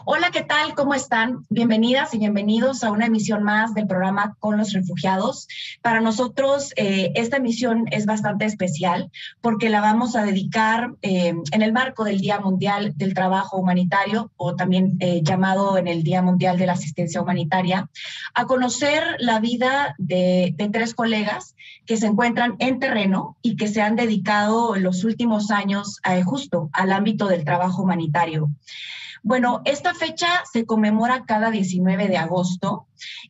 Hola, ¿qué tal? ¿Cómo están? Bienvenidas y bienvenidos a una emisión más del programa Con los Refugiados. Para nosotros esta emisión es bastante especial porque la vamos a dedicar en el marco del Día Mundial del Trabajo Humanitario, o también llamado en el Día Mundial de la Asistencia Humanitaria, a conocer la vida de tres colegas que se encuentran en terreno y que se han dedicado en los últimos años justo al ámbito del trabajo humanitario. Bueno, esta fecha se conmemora cada 19 de agosto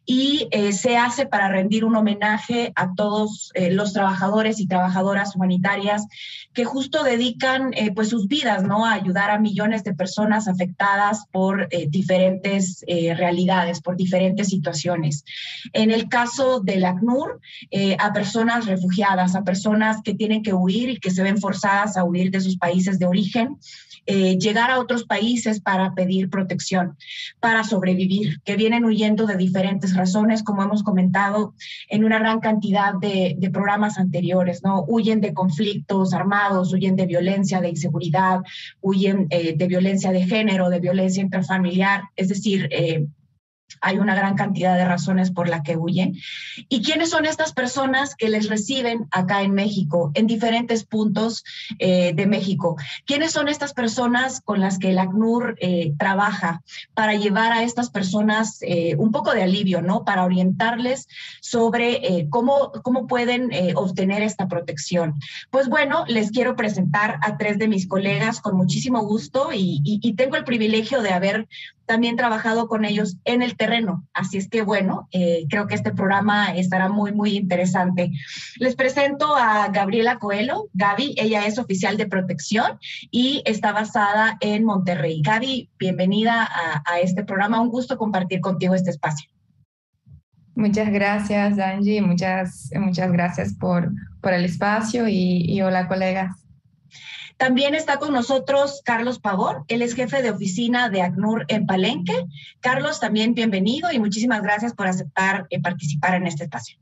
y se hace para rendir un homenaje a todos los trabajadores y trabajadoras humanitarias que justo dedican pues sus vidas, ¿no?, a ayudar a millones de personas afectadas por diferentes realidades, por diferentes situaciones. En el caso del ACNUR, a personas refugiadas, a personas que tienen que huir y que se ven forzadas a huir de sus países de origen, llegar a otros países para pedir protección, para sobrevivir, que vienen huyendo de diferentes razones, como hemos comentado en una gran cantidad de programas anteriores, ¿no? Huyen de conflictos armados, huyen de violencia, de inseguridad, huyen de violencia de género, de violencia intrafamiliar, es decir, hay una gran cantidad de razones por la que huyen. ¿Y quiénes son estas personas que les reciben acá en México, en diferentes puntos de México? ¿Quiénes son estas personas con las que el ACNUR trabaja para llevar a estas personas un poco de alivio, ¿no?, para orientarles sobre cómo pueden obtener esta protección? Pues bueno, les quiero presentar a tres de mis colegas con muchísimo gusto y tengo el privilegio de haber también trabajado con ellos en el terreno. Así es que, bueno, creo que este programa estará muy, muy interesante. Les presento a Gabriela Coelho. Gaby, ella es oficial de protección y está basada en Monterrey. Gaby, bienvenida a este programa. Un gusto compartir contigo este espacio. Muchas gracias, Angie. Muchas gracias por el espacio y hola, colegas. También está con nosotros Carlos Pavón, él es jefe de oficina de ACNUR en Palenque. Carlos, también bienvenido y muchísimas gracias por aceptar participar en este espacio.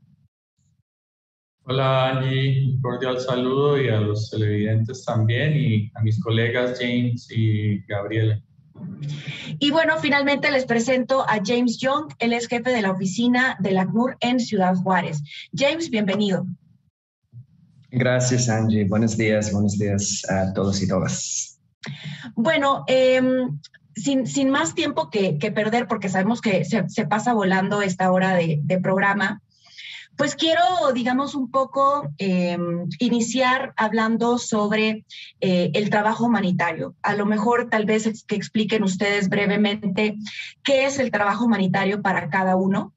Hola Angie, un cordial saludo y a los televidentes también y a mis colegas James y Gabriela. Y bueno, finalmente les presento a James Young, él es jefe de la oficina del ACNUR en Ciudad Juárez. James, bienvenido. Gracias, Angie. Buenos días a todos y todas. Bueno, sin más tiempo que perder, porque sabemos que se pasa volando esta hora de programa, pues quiero, digamos, un poco iniciar hablando sobre el trabajo humanitario. A lo mejor tal vez que expliquen ustedes brevemente qué es el trabajo humanitario para cada uno.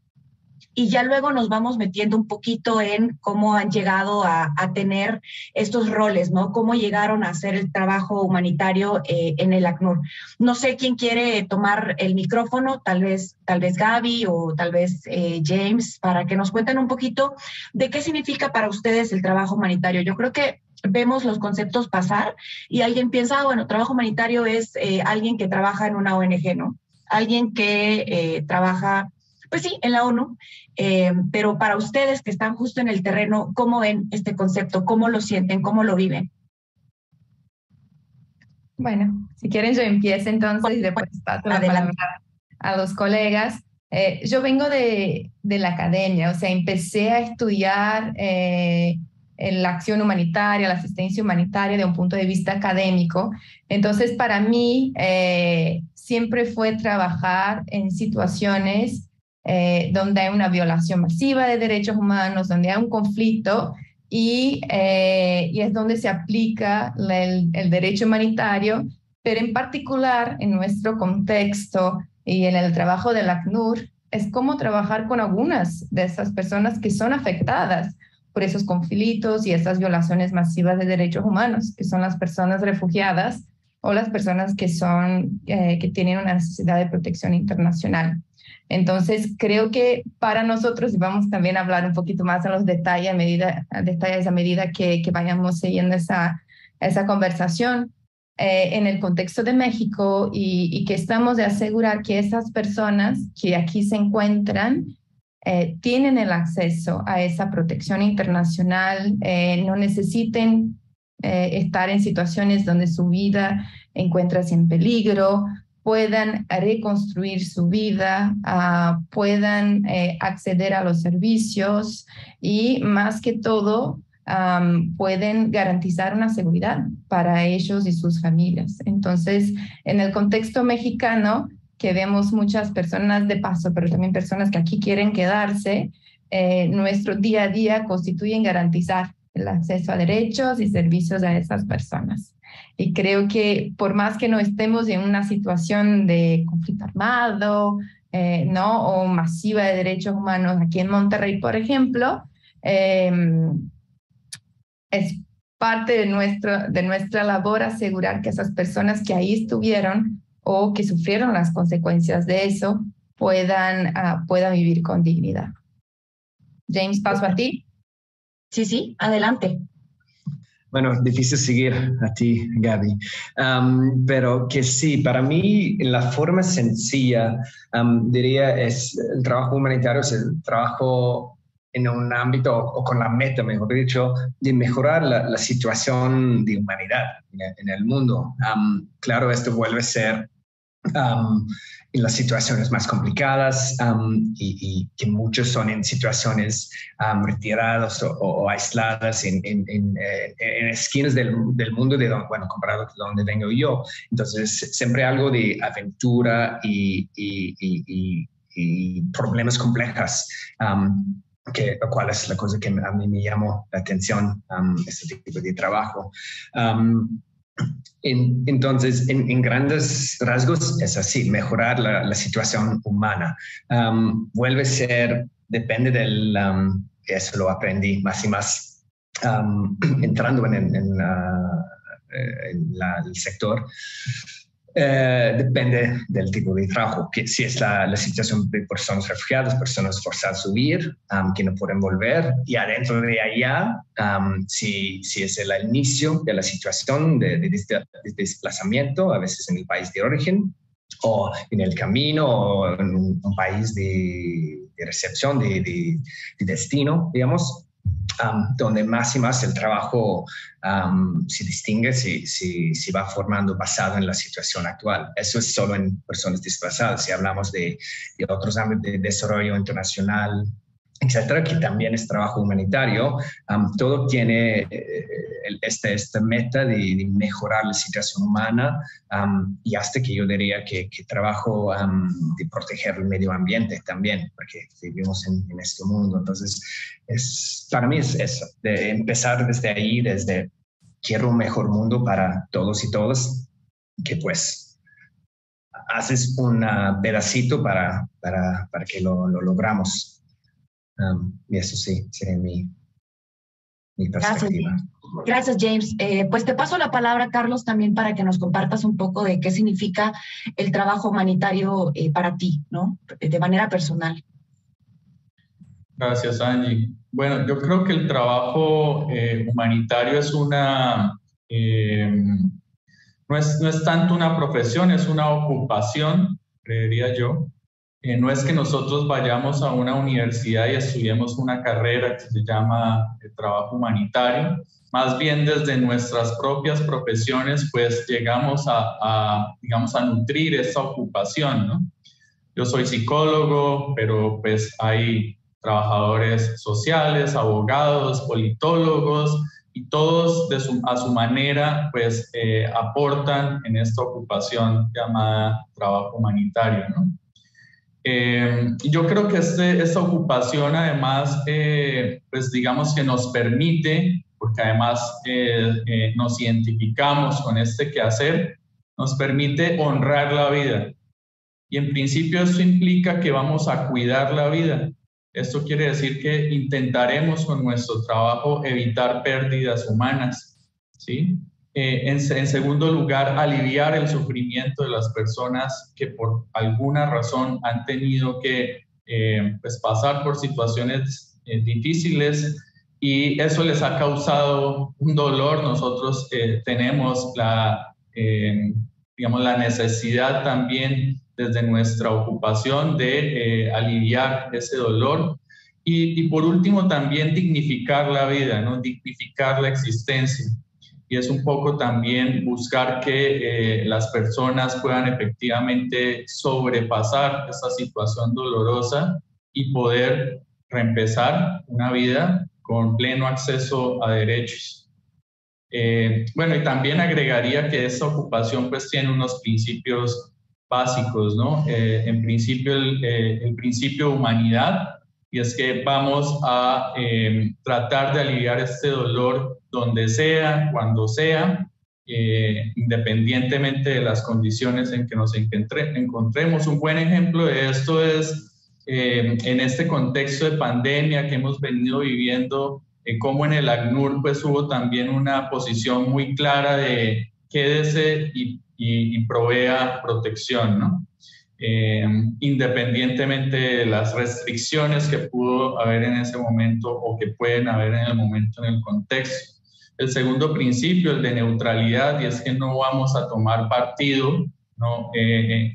Y ya luego nos vamos metiendo un poquito en cómo han llegado a tener estos roles, ¿no? Cómo llegaron a hacer el trabajo humanitario en el ACNUR. No sé quién quiere tomar el micrófono, tal vez Gaby o tal vez James, para que nos cuenten un poquito de qué significa para ustedes el trabajo humanitario. Yo creo que vemos los conceptos pasar y alguien piensa, bueno, trabajo humanitario es alguien que trabaja en una ONG, ¿no? Alguien que trabaja, pues sí, en la ONU, pero para ustedes que están justo en el terreno, ¿cómo ven este concepto? ¿Cómo lo sienten? ¿Cómo lo viven? Bueno, si quieren yo empiezo entonces y después paso la palabra a los colegas. Yo vengo de la academia, o sea, empecé a estudiar la acción humanitaria, la asistencia humanitaria de un punto de vista académico. Entonces, para mí, siempre fue trabajar en situaciones donde hay una violación masiva de derechos humanos, donde hay un conflicto y es donde se aplica el derecho humanitario, pero en particular en nuestro contexto y en el trabajo del ACNUR es cómo trabajar con algunas de esas personas que son afectadas por esos conflictos y esas violaciones masivas de derechos humanos, que son las personas refugiadas o las personas que tienen una necesidad de protección internacional. Entonces, creo que para nosotros, y vamos también a hablar un poquito más en los detalles a medida que vayamos siguiendo esa conversación, en el contexto de México y que estamos de asegurar que esas personas que aquí se encuentran tienen el acceso a esa protección internacional, no necesiten estar en situaciones donde su vida encuentra en peligro, puedan reconstruir su vida, puedan acceder a los servicios y más que todo pueden garantizar una seguridad para ellos y sus familias. Entonces, en el contexto mexicano, que vemos muchas personas de paso, pero también personas que aquí quieren quedarse, nuestro día a día constituye en garantizar el acceso a derechos y servicios a esas personas. Y creo que por más que no estemos en una situación de conflicto armado, ¿no? o masiva de derechos humanos aquí en Monterrey, por ejemplo, es parte de nuestra labor asegurar que esas personas que ahí estuvieron o que sufrieron las consecuencias de eso puedan vivir con dignidad. James, paso a ti. Sí, adelante. Bueno, difícil seguir a ti, Gaby, pero que sí, para mí la forma sencilla, diría, es el trabajo humanitario, es el trabajo en un ámbito o con la meta, mejor dicho, de mejorar la situación de humanidad en el mundo. Claro, esto vuelve a ser en las situaciones más complicadas y que muchos son en situaciones retiradas o aisladas en esquinas del mundo de donde, bueno, comparado con donde vengo yo. Entonces, siempre algo de aventura y problemas complejos, lo cual es la cosa que a mí me llamó la atención, este tipo de trabajo. Entonces, en grandes rasgos es así, mejorar la situación humana. Vuelve a ser, depende del, eso lo aprendí más y más entrando en el sector. Depende del tipo de trabajo, que si es la situación de personas refugiadas, personas forzadas a huir, que no pueden volver, y adentro de allá, si es el inicio de la situación de desplazamiento, a veces en el país de origen, o en el camino, o en un país de recepción, de destino, digamos. Donde más y más el trabajo se distingue, se va formando basado en la situación actual. Eso es solo en personas desplazadas. Si hablamos de otros ámbitos de desarrollo internacional, etcétera, que también es trabajo humanitario, todo tiene esta meta de mejorar la situación humana y hasta que yo diría que trabajo de proteger el medio ambiente también, porque vivimos en este mundo. Entonces, para mí es eso, de empezar desde ahí, desde quiero un mejor mundo para todos y todas, que pues haces un pedacito para que lo logramos. Y eso sí, sería mi perspectiva. Gracias, James. Pues te paso la palabra, Carlos, también para que nos compartas un poco de qué significa el trabajo humanitario para ti, ¿no? De manera personal. Gracias, Angie. Bueno, yo creo que el trabajo humanitario es no es tanto una profesión, es una ocupación, creería yo. No es que nosotros vayamos a una universidad y estudiemos una carrera que se llama trabajo humanitario, más bien desde nuestras propias profesiones pues llegamos digamos, a nutrir esa ocupación, ¿no? Yo soy psicólogo, pero pues hay trabajadores sociales, abogados, politólogos, y todos a su manera pues aportan en esta ocupación llamada trabajo humanitario, ¿no? Yo creo que esta ocupación además, pues digamos que nos permite, porque además nos identificamos con este quehacer, nos permite honrar la vida. Y en principio esto implica que vamos a cuidar la vida. Esto quiere decir que intentaremos con nuestro trabajo evitar pérdidas humanas, ¿sí? En segundo lugar, aliviar el sufrimiento de las personas que por alguna razón han tenido que pues pasar por situaciones difíciles y eso les ha causado un dolor. Nosotros tenemos digamos, la necesidad también desde nuestra ocupación de aliviar ese dolor y por último también dignificar la vida, ¿no? Dignificar la existencia. y es un poco también buscar que las personas puedan efectivamente sobrepasar esa situación dolorosa y poder reempezar una vida con pleno acceso a derechos. Bueno, y también agregaría que esta ocupación pues tiene unos principios básicos, ¿no? En principio, el principio de humanidad, y es que vamos a tratar de aliviar este dolor donde sea, cuando sea, independientemente de las condiciones en que nos encontremos. Un buen ejemplo de esto es en este contexto de pandemia que hemos venido viviendo, como en el ACNUR pues hubo también una posición muy clara de quédese y provea protección, ¿no? Independientemente de las restricciones que pudo haber en ese momento o que pueden haber en el momento, en el contexto. El segundo principio, el de neutralidad, y es que no vamos a tomar partido, ¿no?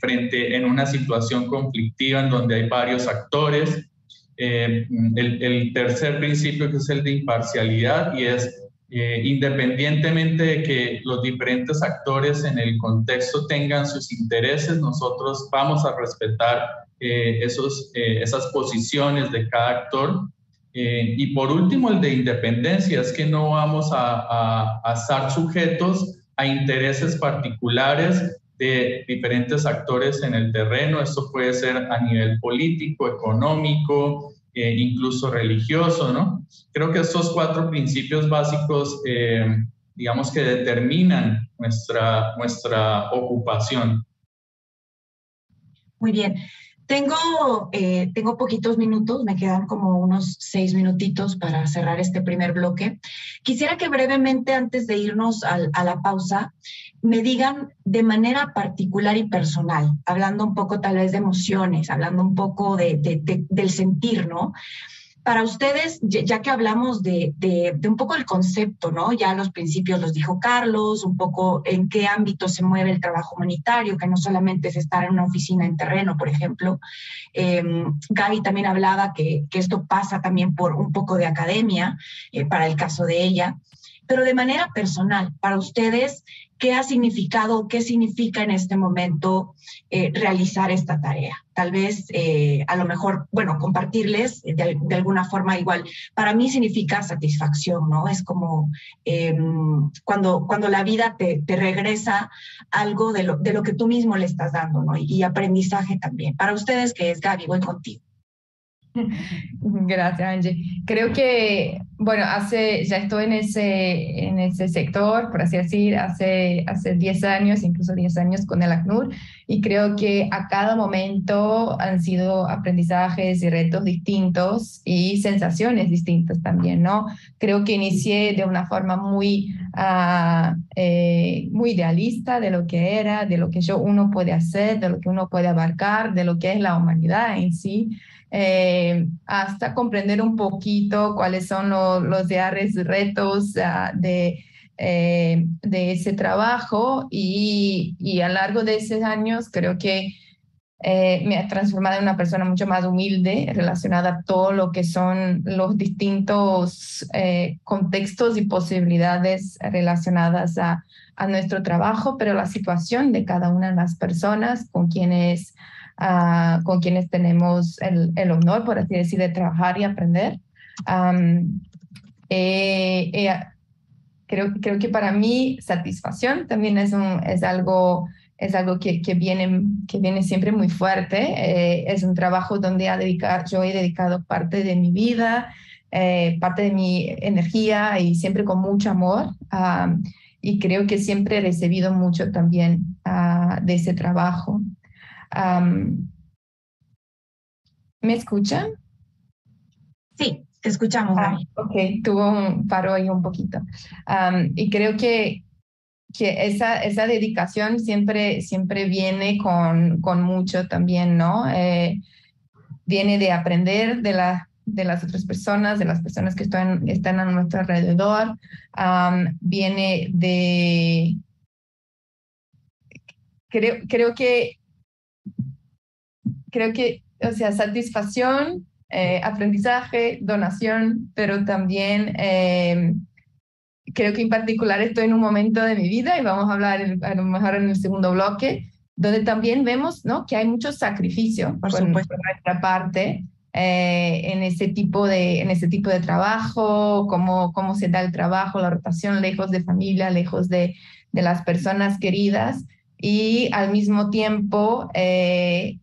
Frente en una situación conflictiva en donde hay varios actores. El tercer principio, que es el de imparcialidad, y es independientemente de que los diferentes actores en el contexto tengan sus intereses, nosotros vamos a respetar esas posiciones de cada actor. Y por último, el de independencia, es que no vamos a estar sujetos a intereses particulares de diferentes actores en el terreno. Esto puede ser a nivel político, económico, incluso religioso, ¿no? Creo que estos 4 principios básicos, digamos que determinan nuestra ocupación. Muy bien. Tengo poquitos minutos, me quedan como unos 6 minutitos para cerrar este primer bloque. Quisiera que brevemente, antes de irnos a la pausa, me digan de manera particular y personal, hablando un poco tal vez de emociones, hablando un poco del sentir, ¿no? Para ustedes, ya que hablamos de un poco el concepto, ¿no? Ya los principios los dijo Carlos, un poco en qué ámbito se mueve el trabajo humanitario, que no solamente es estar en una oficina en terreno, por ejemplo. Gaby también hablaba que esto pasa también por un poco de academia, para el caso de ella. Pero de manera personal, para ustedes, ¿qué ha significado, qué significa en este momento realizar esta tarea? Tal vez, a lo mejor, bueno, compartirles de alguna forma igual. Para mí significa satisfacción, ¿no? Es como cuando la vida te regresa algo de lo que tú mismo le estás dando, ¿no? Y aprendizaje también. Para ustedes, ¿qué es? Gaby, voy contigo. Gracias, Angie. Creo que, bueno, ya estoy en ese sector, por así decir, hace 10 años, incluso 10 años con el ACNUR, y creo que a cada momento han sido aprendizajes y retos distintos y sensaciones distintas también, ¿no? Creo que inicié de una forma muy idealista de lo que era, de lo que uno puede hacer, de lo que uno puede abarcar, de lo que es la humanidad en sí. Hasta comprender un poquito cuáles son los retos de ese trabajo y a lo largo de esos años creo que me ha transformado en una persona mucho más humilde relacionada a todo lo que son los distintos contextos y posibilidades relacionadas a nuestro trabajo, pero la situación de cada una de las personas con quienes tenemos el honor, por así decir, de trabajar y aprender. Creo que para mí satisfacción también es algo que viene siempre muy fuerte. Es un trabajo donde yo he dedicado parte de mi vida, parte de mi energía y siempre con mucho amor. Y creo que siempre he recibido mucho también de ese trabajo. ¿Me escuchan? Sí, te escuchamos, Gaby. Ok, tuvo un paro ahí un poquito. Y creo que esa dedicación siempre viene con mucho también, ¿no? Viene de aprender de las otras personas, de las personas que están a nuestro alrededor. Viene de... Creo que, o sea, satisfacción, aprendizaje, donación, pero también creo que en particular estoy en un momento de mi vida, y vamos a hablar a lo mejor en el segundo bloque, donde también vemos, ¿no?, que hay mucho sacrificio por nuestra parte en ese tipo de trabajo, cómo se da el trabajo, la rotación, lejos de familia, lejos de las personas queridas. Y al mismo tiempo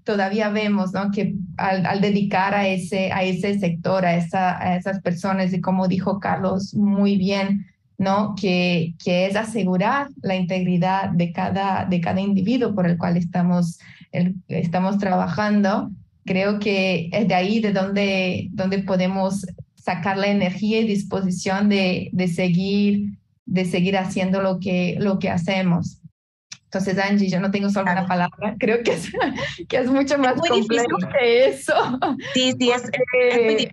todavía vemos, ¿no?, que al dedicar a ese sector, a esas personas, y como dijo Carlos muy bien, ¿no?, que es asegurar la integridad de cada individuo por el cual estamos trabajando. Creo que es de ahí de donde podemos sacar la energía y disposición de seguir haciendo lo que hacemos. Entonces, Angie, yo no tengo solo una palabra, creo que es mucho más complejo que eso. Sí, es muy difícil.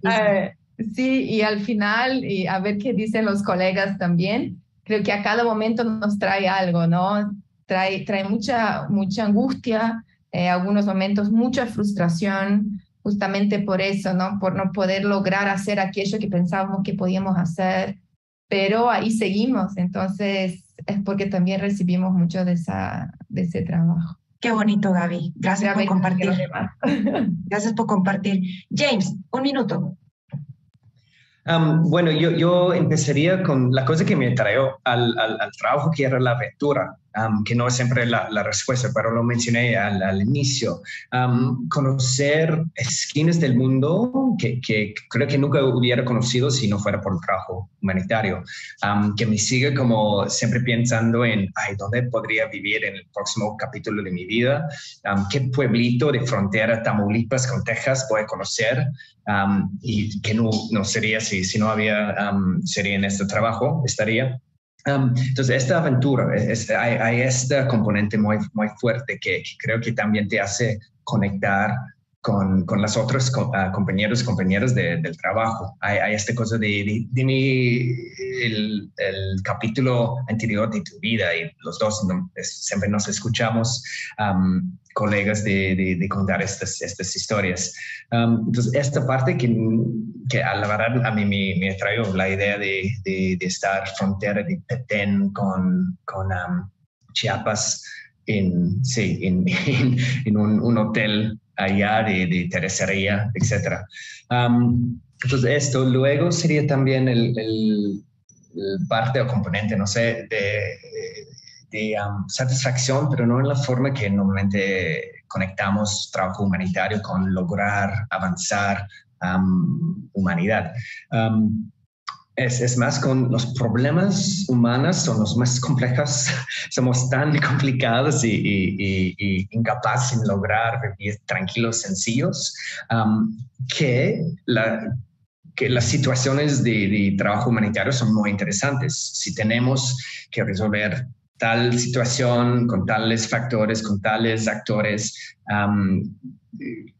Sí, y al final, y a ver qué dicen los colegas también, creo que a cada momento nos trae algo, ¿no? Trae mucha angustia, algunos momentos mucha frustración, justamente por eso, ¿no? Por no poder lograr hacer aquello que pensábamos que podíamos hacer, pero ahí seguimos. Entonces, es porque también recibimos mucho de ese trabajo. Qué bonito, Gaby. Gracias por compartir. Gracias por compartir. James, 1 minuto. Bueno, yo empezaría con la cosa que me trajo al trabajo, que era la aventura, que no es siempre la respuesta, pero lo mencioné al inicio. Conocer esquinas del mundo que creo que nunca hubiera conocido si no fuera por el trabajo humanitario, que me sigue como siempre pensando en, ¿dónde podría vivir en el próximo capítulo de mi vida? ¿Qué pueblito de frontera, Tamaulipas con Texas, voy a conocer? Y que no sería si no había, sería en este trabajo, estaría. Entonces, esta aventura, hay este componente muy fuerte que creo que también te hace conectar con las otras compañeros y compañeras del trabajo. Hay esta cosa de el capítulo anterior de tu vida, y los dos siempre nos escuchamos, colegas, de contar estas historias. Entonces, esta parte que a la verdad a mí me atrajo la idea de estar frontera de Petén con Chiapas en un hotel allá de terracería, etc. Entonces, esto luego sería también el parte o componente, no sé, de satisfacción, pero no en la forma que normalmente conectamos trabajo humanitario con lograr avanzar humanidad. Es más con los problemas humanos, son los más complejos, somos tan complicados y incapaces de lograr vivir tranquilos, sencillos, que las situaciones de trabajo humanitario son muy interesantes. Si tenemos que resolver tal situación con tales factores, con tales actores,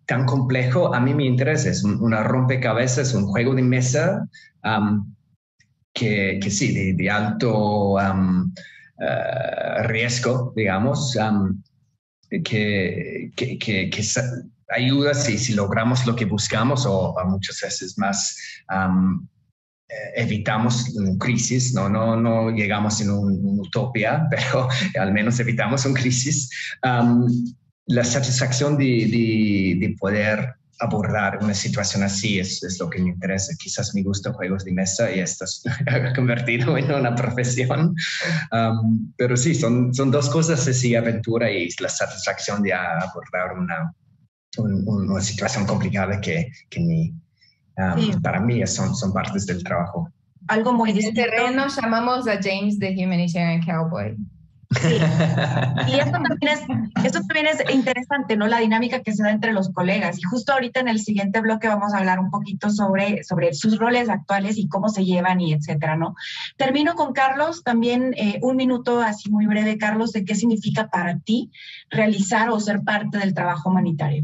tan complejo, a mí me interesa. Es una rompecabezas, un juego de mesa que sí, de alto riesgo, digamos, que ayuda si logramos lo que buscamos, o muchas veces más evitamos una crisis, no llegamos en una utopía, pero al menos evitamos una crisis. La satisfacción de poder abordar una situación así es lo que me interesa. Quizás me gustan juegos de mesa y esto se ha convertido en una profesión. Pero sí, son dos cosas así, aventura y la satisfacción de abordar una situación complicada que para mí son partes del trabajo. Algo muy distinto. En el terreno llamamos a James the Humanitarian Cowboy. Sí. Y esto también es interesante, ¿no? La dinámica que se da entre los colegas. Y justo ahorita en el siguiente bloque vamos a hablar un poquito sobre sus roles actuales y cómo se llevan y etcétera, ¿no? Termino con Carlos, también 1 minuto así muy breve, Carlos, de qué significa para ti realizar o ser parte del trabajo humanitario.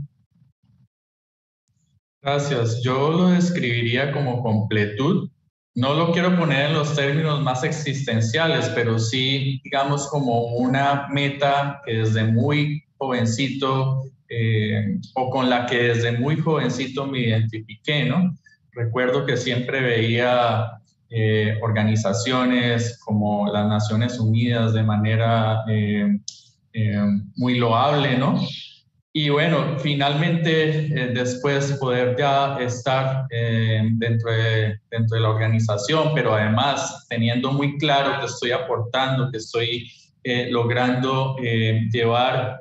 Gracias. Yo lo describiría como completud. No lo quiero poner en los términos más existenciales, pero sí, digamos, como una meta que desde muy jovencito o con la que desde muy jovencito me identifiqué, ¿no? Recuerdo que siempre veía organizaciones como las Naciones Unidas de manera muy loable, ¿no? Y bueno, finalmente después poder ya estar dentro de la organización, pero además teniendo muy claro que estoy aportando, que estoy logrando llevar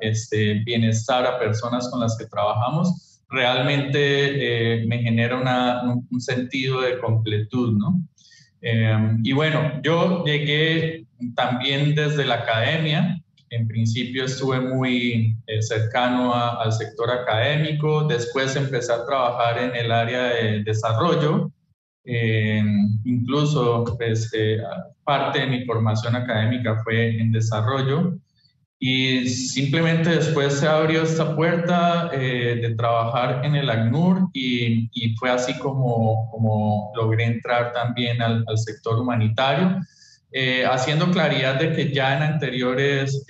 bienestar a personas con las que trabajamos, realmente me genera un sentido de completud, ¿no? Y bueno, yo llegué también desde la academia. En principio estuve muy cercano al sector académico, después empecé a trabajar en el área de desarrollo, incluso pues, parte de mi formación académica fue en desarrollo, y simplemente después se abrió esta puerta de trabajar en el ACNUR y fue así como logré entrar también al sector humanitario. Haciendo claridad de que ya en anteriores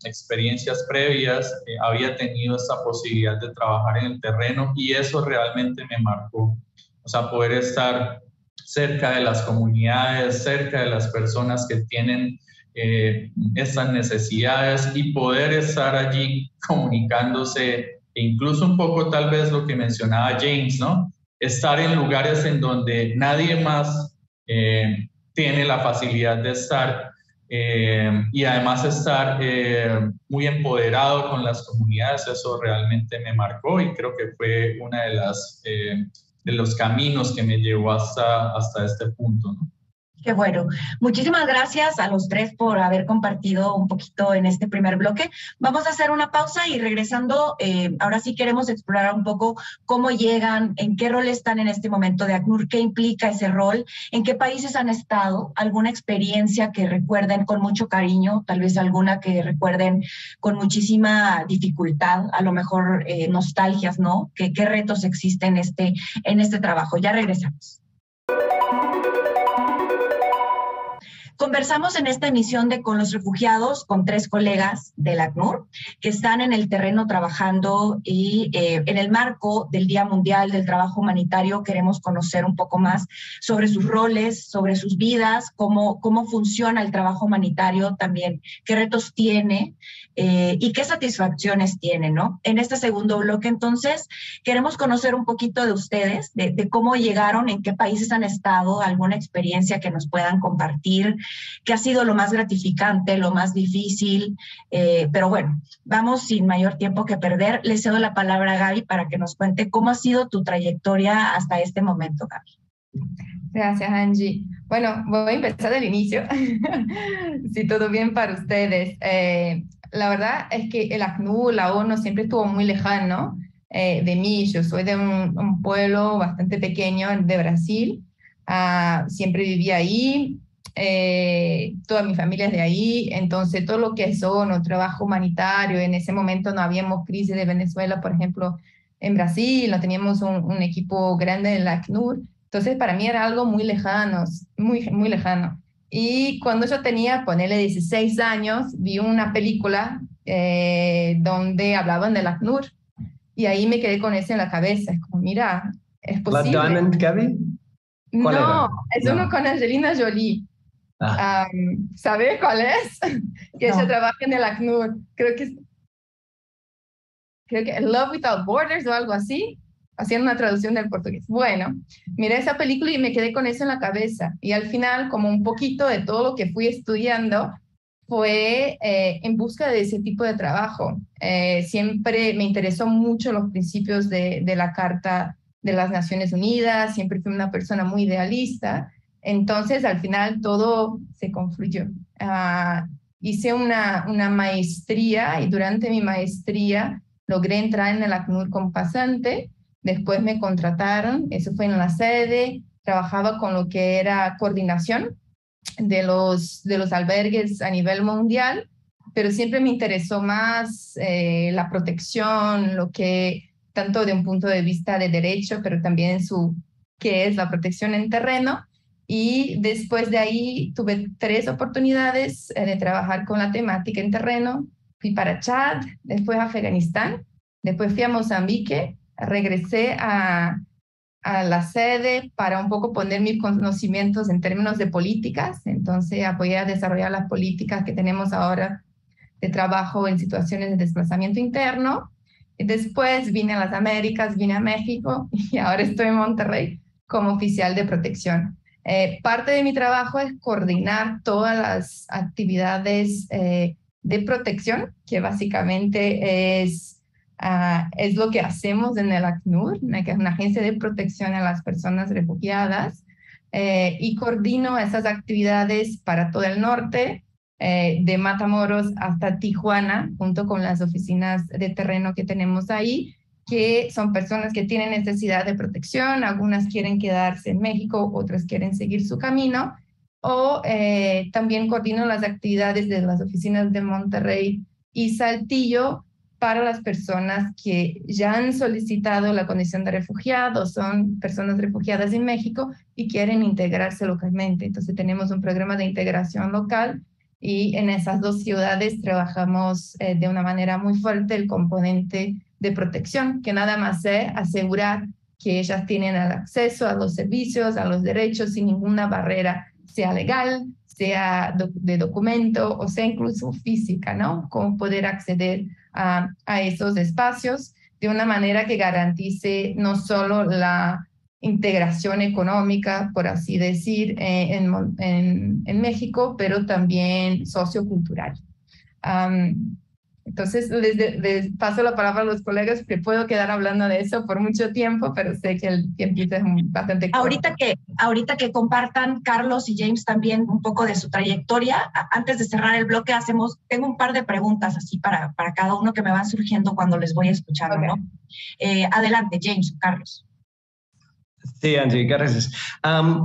experiencias previas había tenido esta posibilidad de trabajar en el terreno, y eso realmente me marcó. O sea, poder estar cerca de las comunidades, cerca de las personas que tienen estas necesidades, y poder estar allí comunicándose, e incluso un poco tal vez lo que mencionaba James, ¿no? Estar en lugares en donde nadie más tiene la facilidad de estar, y además estar muy empoderado con las comunidades. Eso realmente me marcó, y creo que fue una de los caminos que me llevó hasta este punto, ¿no? Qué bueno. Muchísimas gracias a los tres por haber compartido un poquito en este primer bloque. Vamos a hacer una pausa y regresando, ahora sí queremos explorar un poco cómo llegan, en qué rol están en este momento de ACNUR, qué implica ese rol, en qué países han estado, alguna experiencia que recuerden con mucho cariño, tal vez alguna que recuerden con muchísima dificultad, a lo mejor nostalgias, ¿no? ¿Qué retos existen en este trabajo? Ya regresamos. Conversamos en esta emisión de Con los Refugiados con tres colegas del ACNUR que están en el terreno trabajando, y en el marco del Día Mundial del Trabajo Humanitario queremos conocer un poco más sobre sus roles, sobre sus vidas, cómo funciona el trabajo humanitario también, qué retos tiene y qué satisfacciones tiene, ¿no? En este segundo bloque, entonces, queremos conocer un poquito de ustedes, de cómo llegaron, en qué países han estado, alguna experiencia que nos puedan compartir, qué ha sido lo más gratificante, lo más difícil, pero bueno, vamos sin mayor tiempo que perder. Le cedo la palabra a Gaby para que nos cuente cómo ha sido tu trayectoria hasta este momento, Gaby. Gracias, Angie. Bueno, voy a empezar del inicio, si todo bien para ustedes. La verdad es que el ACNUR, la ONU, siempre estuvo muy lejano de mí. Yo soy de un pueblo bastante pequeño de Brasil. Siempre viví ahí. Toda mi familia es de ahí, entonces todo lo que es ONU, trabajo humanitario, en ese momento no habíamos crisis de Venezuela, por ejemplo, en Brasil, no teníamos un equipo grande en la ACNUR, entonces para mí era algo muy lejano, muy lejano. Y cuando yo tenía, ponele 16 años, vi una película donde hablaban de la ACNUR, y ahí me quedé con eso en la cabeza, es como, mira, es posible. ¿Blood Diamond, Gaby? No, es uno con Angelina Jolie. ¿Sabes cuál es? Que ella trabaja en el ACNUR. Creo que Love Without Borders o algo así, haciendo una traducción del portugués. Bueno, miré esa película y me quedé con eso en la cabeza. Y al final, como un poquito de todo lo que fui estudiando, fue en busca de ese tipo de trabajo. Siempre me interesó mucho los principios de la Carta de las Naciones Unidas, siempre fui una persona muy idealista. Entonces, al final, todo se confluyó. Hice una maestría, y durante mi maestría logré entrar en el ACNUR como pasante. Después me contrataron, eso fue en la sede, trabajaba con lo que era coordinación de los albergues a nivel mundial, pero siempre me interesó más la protección, lo que, tanto de un punto de vista de derecho, pero también qué es la protección en terreno. Y después de ahí tuve 3 oportunidades de trabajar con la temática en terreno. Fui para Chad, después a Afganistán, después fui a Mozambique, regresé a a la sede para un poco poner mis conocimientos en términos de políticas. Entonces apoyé a desarrollar las políticas que tenemos ahora de trabajo en situaciones de desplazamiento interno. Y después vine a las Américas, vine a México y ahora estoy en Monterrey como oficial de protección. Parte de mi trabajo es coordinar todas las actividades de protección, que básicamente es lo que hacemos en el ACNUR, que es una agencia de protección a las personas refugiadas, y coordino esas actividades para todo el norte, de Matamoros hasta Tijuana, junto con las oficinas de terreno que tenemos ahí, que son personas que tienen necesidad de protección, algunas quieren quedarse en México, otras quieren seguir su camino, o también coordino las actividades de las oficinas de Monterrey y Saltillo para las personas que ya han solicitado la condición de refugiado, son personas refugiadas en México y quieren integrarse localmente. Entonces tenemos un programa de integración local y en esas dos ciudades trabajamos de una manera muy fuerte el componente de protección, que nada más es asegurar que ellas tienen el acceso a los servicios, a los derechos sin ninguna barrera, sea legal, sea de documento o sea incluso física, ¿no? Cómo poder acceder a esos espacios de una manera que garantice no solo la integración económica, por así decir, en México, pero también sociocultural. Entonces, les paso la palabra a los colegas, porque puedo quedar hablando de eso por mucho tiempo, pero sé que el tiempito es bastante corto. Ahorita que compartan Carlos y James también un poco de su trayectoria, antes de cerrar el bloque tengo un par de preguntas así para cada uno que me van surgiendo cuando les voy escuchando, okay, ¿no? Adelante, James, Carlos. Sí, Angie, gracias.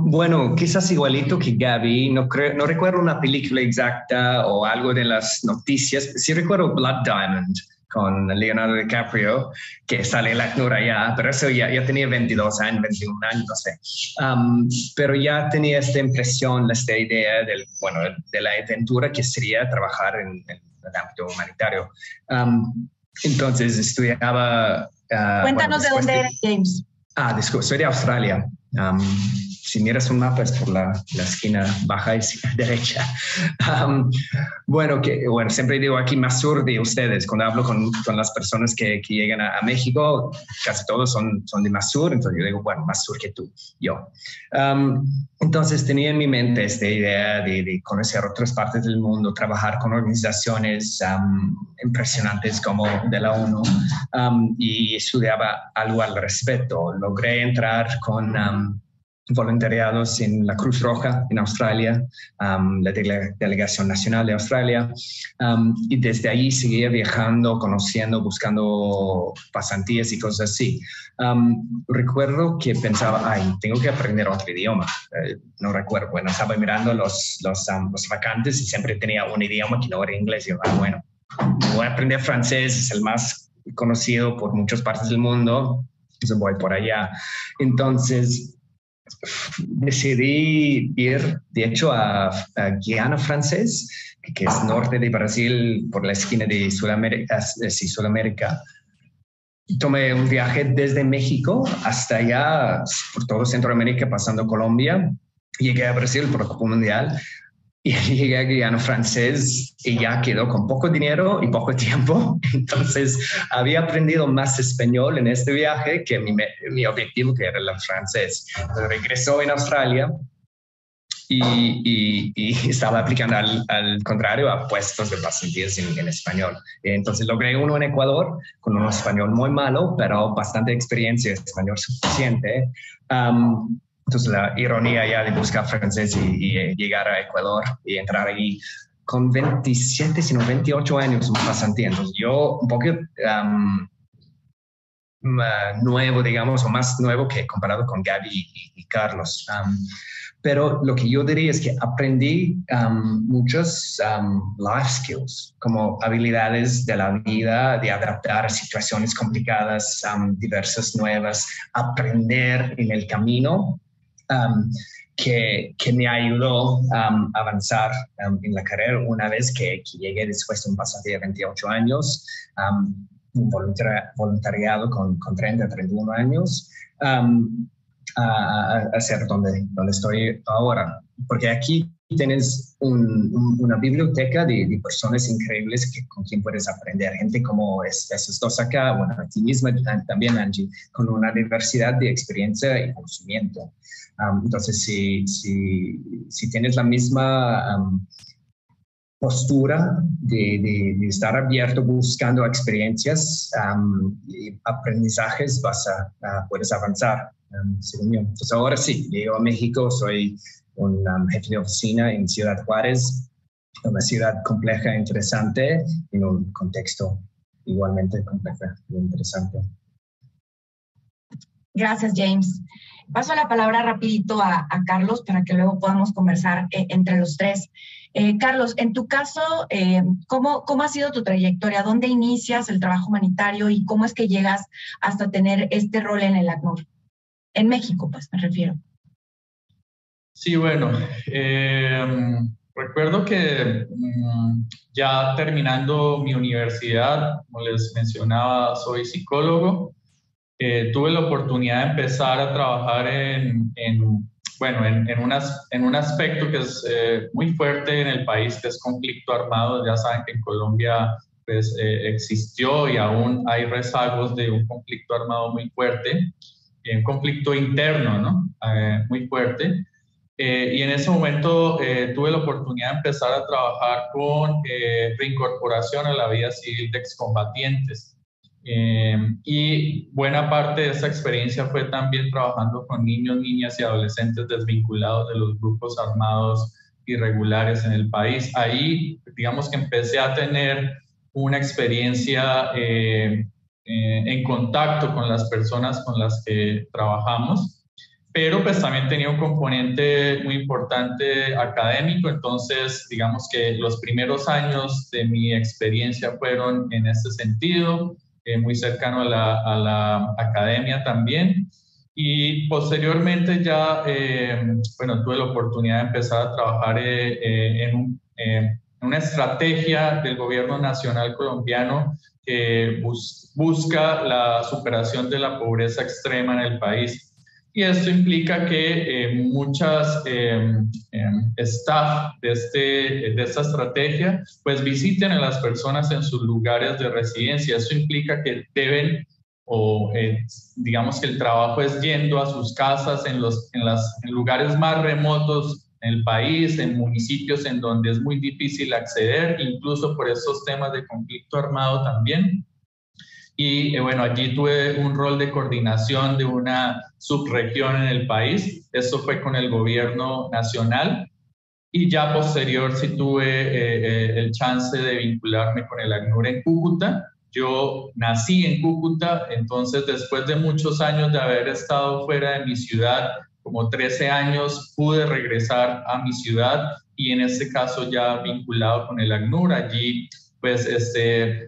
Bueno, quizás igualito que Gaby, no recuerdo una película exacta o algo de las noticias. Sí recuerdo Blood Diamond con Leonardo DiCaprio, que sale el ACNUR allá, pero eso ya tenía 22 años, 21 años, no sé. Pero ya tenía esta impresión, esta idea de la aventura que sería trabajar en el ámbito humanitario. Entonces estudiaba... Cuéntanos de dónde eres, James. Disculpe, soy de Australia. Si miras un mapa es por la esquina baja y derecha. Bueno, siempre digo aquí más sur de ustedes. Cuando hablo con las personas que llegan a México, casi todos son de más sur. Entonces yo digo, bueno, más sur que tú, yo. Entonces tenía en mi mente esta idea de conocer otras partes del mundo, trabajar con organizaciones impresionantes como de la ONU, y estudiaba algo al respecto. Logré entrar con voluntariados en la Cruz Roja en Australia, la Delegación Nacional de Australia, y desde ahí seguía viajando, conociendo, buscando pasantías y cosas así. Recuerdo que pensaba, tengo que aprender otro idioma. No recuerdo, estaba mirando los vacantes y siempre tenía un idioma que no era inglés. Yo, bueno, voy a aprender francés, es el más conocido por muchas partes del mundo, entonces voy por allá. Entonces decidí ir, de hecho, a Guiana Francés, que es norte de Brasil, por la esquina de Sudamérica. Tomé un viaje desde México hasta allá, por todo Centroamérica, pasando Colombia. Llegué a Brasil por la Copa Mundial y llegué a Guiana Francés y ya quedó con poco dinero y poco tiempo. Entonces había aprendido más español en este viaje que mi objetivo, que era el francés. Regresó en Australia y estaba aplicando al contrario a puestos de pasantías en español. Entonces logré uno en Ecuador con un español muy malo, pero bastante experiencia, español suficiente. Entonces la ironía ya de buscar francés y llegar a Ecuador y entrar ahí con 27, sino 28 años, un pasantía. Entonces yo un poco nuevo, digamos, o más nuevo que comparado con Gaby y Carlos. Pero lo que yo diría es que aprendí muchos life skills, como habilidades de la vida, de adaptar a situaciones complicadas, diversas, nuevas, aprender en el camino, que me ayudó a avanzar en la carrera una vez que llegué después de un pasante de 28 años, un voluntariado con 30, 31 años. a ser donde estoy ahora. Porque aquí tienes una biblioteca de personas increíbles con quien puedes aprender. Gente como esos dos acá, bueno, a ti misma también, Angie, con una diversidad de experiencia y conocimiento. Entonces, si tienes la misma postura de estar abierto buscando experiencias y aprendizajes, puedes avanzar, según yo. Entonces, ahora sí, llego a México, soy un jefe de oficina en Ciudad Juárez, una ciudad compleja e interesante, en un contexto igualmente complejo e interesante. Gracias, James. Paso la palabra rapidito a Carlos para que luego podamos conversar entre los tres. Carlos, en tu caso, ¿cómo ha sido tu trayectoria? ¿Dónde inicias el trabajo humanitario y cómo es que llegas hasta tener este rol en el ACNUR? En México, pues, me refiero. Sí, bueno, recuerdo que ya terminando mi universidad, como les mencionaba, soy psicólogo. Tuve la oportunidad de empezar a trabajar en un aspecto que es muy fuerte en el país, que es conflicto armado. Ya saben que en Colombia pues, existió y aún hay rezagos de un conflicto armado muy fuerte, un conflicto interno, ¿no? Muy fuerte. Y en ese momento tuve la oportunidad de empezar a trabajar con reincorporación a la vida civil de excombatientes. Y buena parte de esa experiencia fue también trabajando con niños, niñas y adolescentes desvinculados de los grupos armados irregulares en el país. Ahí, digamos que empecé a tener una experiencia en contacto con las personas con las que trabajamos, pero pues también tenía un componente muy importante académico. Entonces digamos que los primeros años de mi experiencia fueron en ese sentido, muy cercano a la academia también. Y posteriormente ya, tuve la oportunidad de empezar a trabajar en una estrategia del gobierno nacional colombiano que busca la superación de la pobreza extrema en el país. Y esto implica que muchas staff de esta estrategia pues visiten a las personas en sus lugares de residencia. Eso implica que deben, digamos que el trabajo es yendo a sus casas en lugares más remotos en el país, en municipios en donde es muy difícil acceder, incluso por estos temas de conflicto armado también. Y allí tuve un rol de coordinación de una subregión en el país. Eso fue con el gobierno nacional. Y ya posterior sí tuve el chance de vincularme con el ACNUR en Cúcuta. Yo nací en Cúcuta, entonces después de muchos años de haber estado fuera de mi ciudad, como 13 años, pude regresar a mi ciudad y en este caso ya vinculado con el ACNUR. Allí pues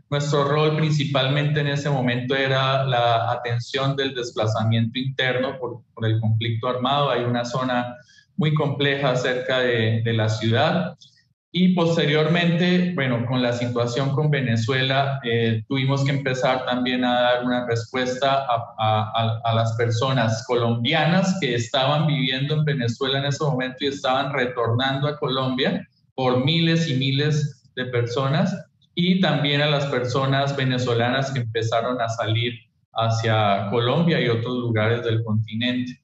nuestro rol principalmente en ese momento era la atención del desplazamiento interno por el conflicto armado. Hay una zona muy compleja cerca de la ciudad. Y posteriormente, con la situación con Venezuela, tuvimos que empezar también a dar una respuesta a las personas colombianas que estaban viviendo en Venezuela en ese momento y estaban retornando a Colombia por miles y miles de personas, y también a las personas venezolanas que empezaron a salir hacia Colombia y otros lugares del continente.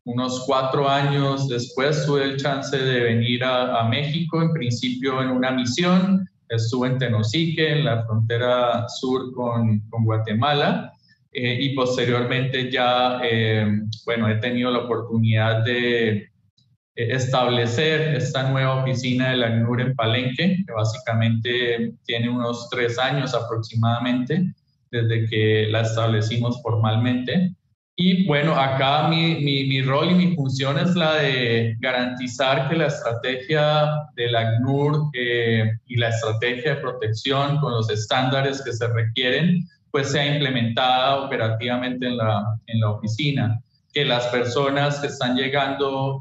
Unos 4 años después tuve el chance de venir a México, en principio en una misión. Estuve en Tenosique, en la frontera sur con Guatemala, y posteriormente ya, he tenido la oportunidad de establecer esta nueva oficina de la ACNUR en Palenque, que básicamente tiene unos 3 años aproximadamente desde que la establecimos formalmente. Y acá mi rol y mi función es la de garantizar que la estrategia de la ACNUR y la estrategia de protección con los estándares que se requieren pues sea implementada operativamente en la oficina. Que las personas que están llegando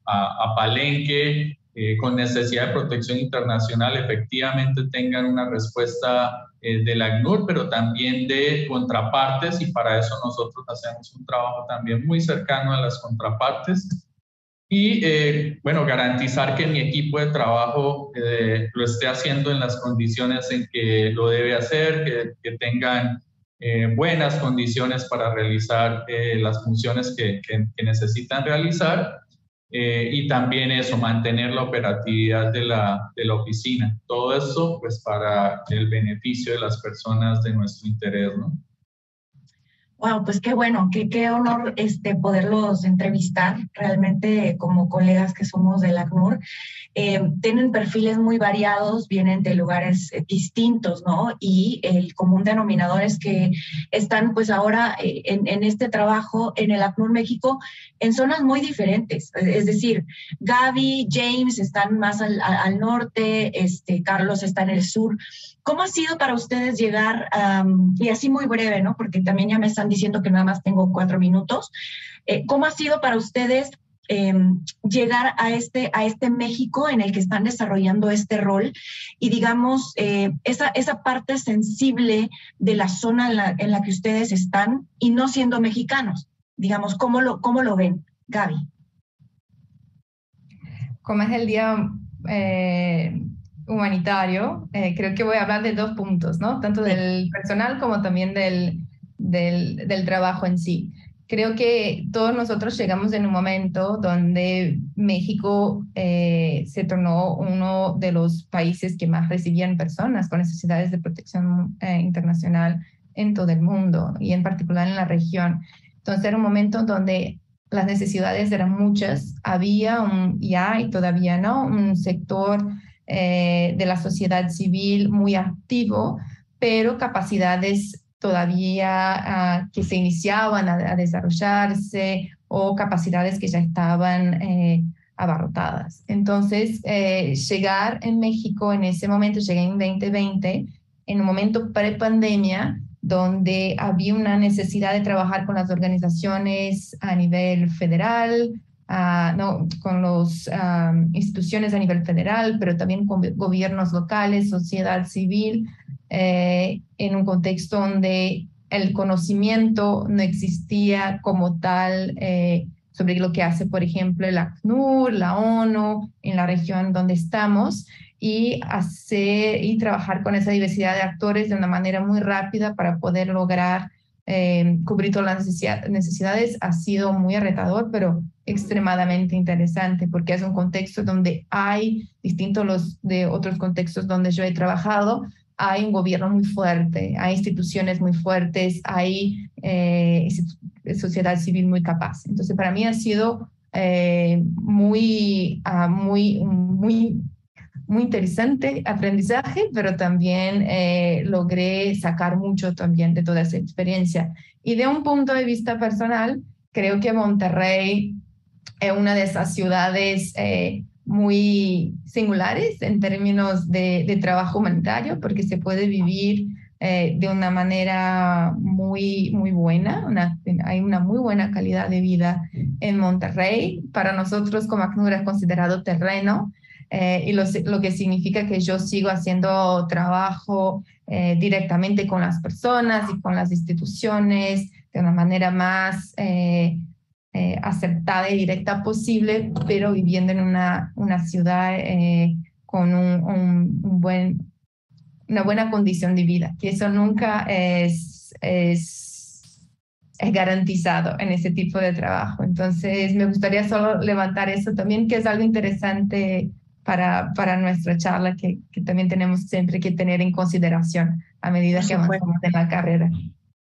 a Palenque con necesidad de protección internacional efectivamente tengan una respuesta del ACNUR, pero también de contrapartes, y para eso nosotros hacemos un trabajo también muy cercano a las contrapartes. Y, bueno, garantizar que mi equipo de trabajo lo esté haciendo en las condiciones en que lo debe hacer, que tengan buenas condiciones para realizar las funciones que necesitan realizar, y también eso, mantener la operatividad de la oficina. Todo eso, pues, para el beneficio de las personas de nuestro interés, ¿no? Wow, pues qué bueno, qué honor poderlos entrevistar realmente como colegas que somos del ACNUR. Tienen perfiles muy variados, vienen de lugares distintos, ¿no? Y el común denominador es que están pues ahora en este trabajo en el ACNUR México en zonas muy diferentes. Es decir, Gaby, James están más al norte, Carlos está en el sur. ¿Cómo ha sido para ustedes llegar, y así muy breve, ¿no? Porque también ya me están diciendo que nada más tengo 4 minutos. ¿Cómo ha sido para ustedes llegar a este México en el que están desarrollando este rol y, digamos, esa parte sensible de la zona en la que ustedes están y no siendo mexicanos? Digamos, ¿cómo lo ven, Gaby? Como es el día humanitario, creo que voy a hablar de 2 puntos, ¿no? Tanto del personal como también del trabajo en sí. Creo que todos nosotros llegamos en un momento donde México se tornó uno de los países que más recibían personas con necesidades de protección internacional en todo el mundo y en particular en la región. Entonces era un momento donde las necesidades eran muchas, había y hay todavía, ¿no?, un sector de la sociedad civil muy activo, pero capacidades todavía que se iniciaban a desarrollarse o capacidades que ya estaban abarrotadas. Entonces, llegar en México en ese momento, llegué en 2020, en un momento pre-pandemia, donde había una necesidad de trabajar con las organizaciones a nivel federal, con las instituciones a nivel federal, pero también con gobiernos locales, sociedad civil, en un contexto donde el conocimiento no existía como tal sobre lo que hace, por ejemplo, el ACNUR, la ONU, en la región donde estamos, y trabajar con esa diversidad de actores de una manera muy rápida para poder lograr cubrir todas las necesidades ha sido muy retador, pero extremadamente interesante, porque es un contexto donde hay, distinto de otros contextos donde yo he trabajado, hay un gobierno muy fuerte, hay instituciones muy fuertes, hay sociedad civil muy capaz. Entonces, para mí ha sido muy interesante aprendizaje, pero también logré sacar mucho también de toda esa experiencia. Y de un punto de vista personal, creo que Monterrey es una de esas ciudades muy singulares en términos de trabajo humanitario, porque se puede vivir de una manera muy, muy buena. Hay una muy buena calidad de vida en Monterrey. Para nosotros, como ACNUR, es considerado terreno, y lo que significa que yo sigo haciendo trabajo directamente con las personas y con las instituciones de una manera más acertada y directa posible, pero viviendo en una ciudad con una buena condición de vida, que eso nunca es garantizado en ese tipo de trabajo. Entonces, me gustaría solo levantar eso también, que es algo interesante para nuestra charla, que también tenemos siempre que tener en consideración a medida que avanzamos en la carrera.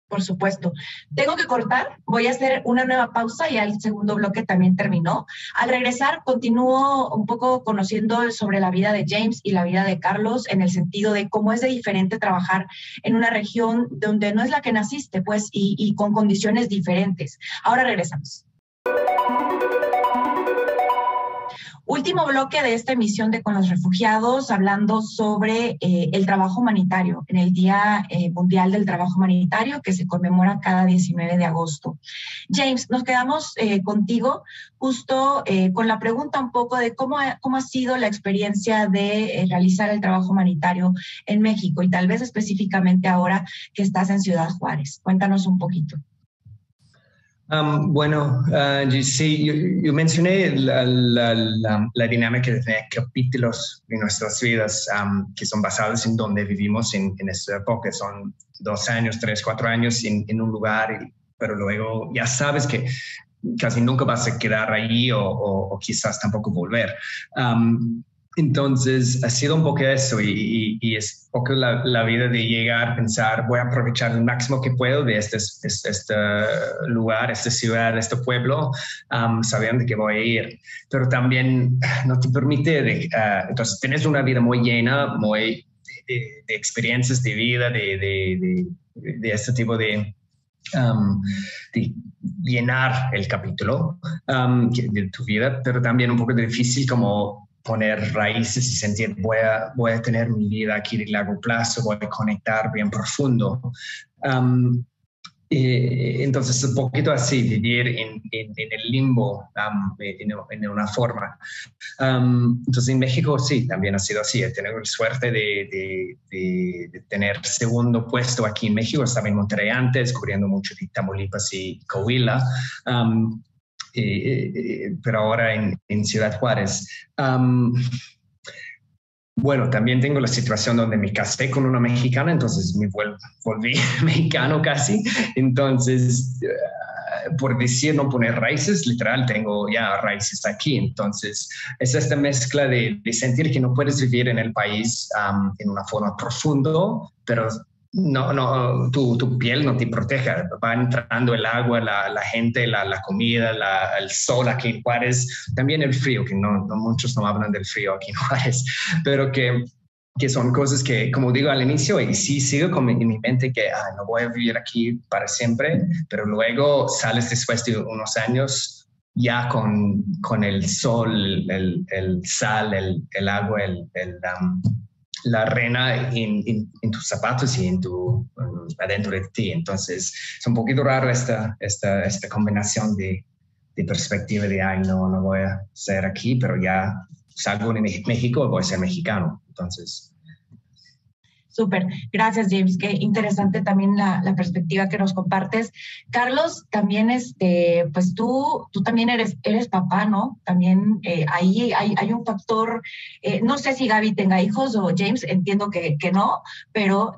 Por supuesto. Tengo que cortar, voy a hacer una nueva pausa, ya el segundo bloque también terminó. Al regresar, continúo un poco conociendo sobre la vida de James y la vida de Carlos, en el sentido de cómo es de diferente trabajar en una región donde no es la que naciste, pues, y con condiciones diferentes. Ahora regresamos. Último bloque de esta emisión de Con los Refugiados, hablando sobre el trabajo humanitario, en el Día Mundial del Trabajo Humanitario, que se conmemora cada 19 de agosto. James, nos quedamos contigo justo con la pregunta un poco de cómo ha sido la experiencia de realizar el trabajo humanitario en México y tal vez específicamente ahora que estás en Ciudad Juárez. Cuéntanos un poquito. Bueno, sí, yo mencioné la dinámica de tener capítulos en nuestras vidas que son basados en donde vivimos en esta época. Son 2 años, 3, 4 años en un lugar, pero luego ya sabes que casi nunca vas a quedar ahí o quizás tampoco volver. Entonces, ha sido un poco eso y es un poco la vida de llegar a pensar, voy a aprovechar el máximo que puedo de este lugar, esta ciudad, este pueblo, sabiendo que voy a ir. Pero también no te permite, entonces tienes una vida muy llena, muy de experiencias de vida, de este tipo de llenar el capítulo de tu vida, pero también un poco difícil como poner raíces y sentir voy a tener mi vida aquí de largo plazo, voy a conectar bien profundo. Entonces, un poquito así, vivir en el limbo en una forma. Entonces, en México sí, también ha sido así. He tenido la suerte de tener segundo puesto aquí en México. Estaba en Monterrey antes, cubriendo mucho de Tamaulipas y Coahuila. Pero ahora en Ciudad Juárez. Bueno, también tengo la situación donde me casé con una mexicana, entonces me volví mexicano casi. Entonces, por decir no poner raíces, literal tengo ya raíces aquí. Entonces, es esta mezcla de sentir que no puedes vivir en el país en una forma profundo, pero no, tu piel no te protege. Va entrando el agua, la gente, la comida, el sol aquí en Juárez, también el frío, que no muchos no hablan del frío aquí en Juárez, pero que son cosas que, como digo al inicio, y sí sigo en mi mente que no voy a vivir aquí para siempre, pero luego sales después de unos años ya con el sol, el sal, el agua, la arena en tus zapatos y adentro de ti. Entonces, es un poquito raro esta combinación de perspectiva de, no voy a ser aquí, pero ya salgo de México y voy a ser mexicano. Entonces... Súper, gracias James, qué interesante también la perspectiva que nos compartes. Carlos, también pues tú también eres papá, ¿no? También ahí hay un factor, no sé si Gaby tenga hijos o James, entiendo que no, pero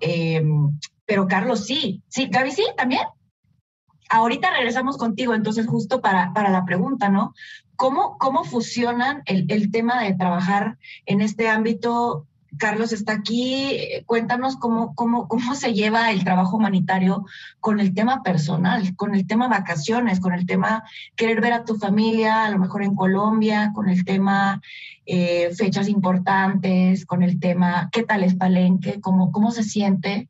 Carlos sí, Gaby sí, también. Ahorita regresamos contigo, entonces justo para la pregunta, ¿no? ¿Cómo fusionan el tema de trabajar en este ámbito? Carlos está aquí, cuéntanos cómo se lleva el trabajo humanitario con el tema personal, con el tema vacaciones, con el tema querer ver a tu familia, a lo mejor en Colombia, con el tema fechas importantes, con el tema ¿qué tal es Palenque? ¿Cómo se siente?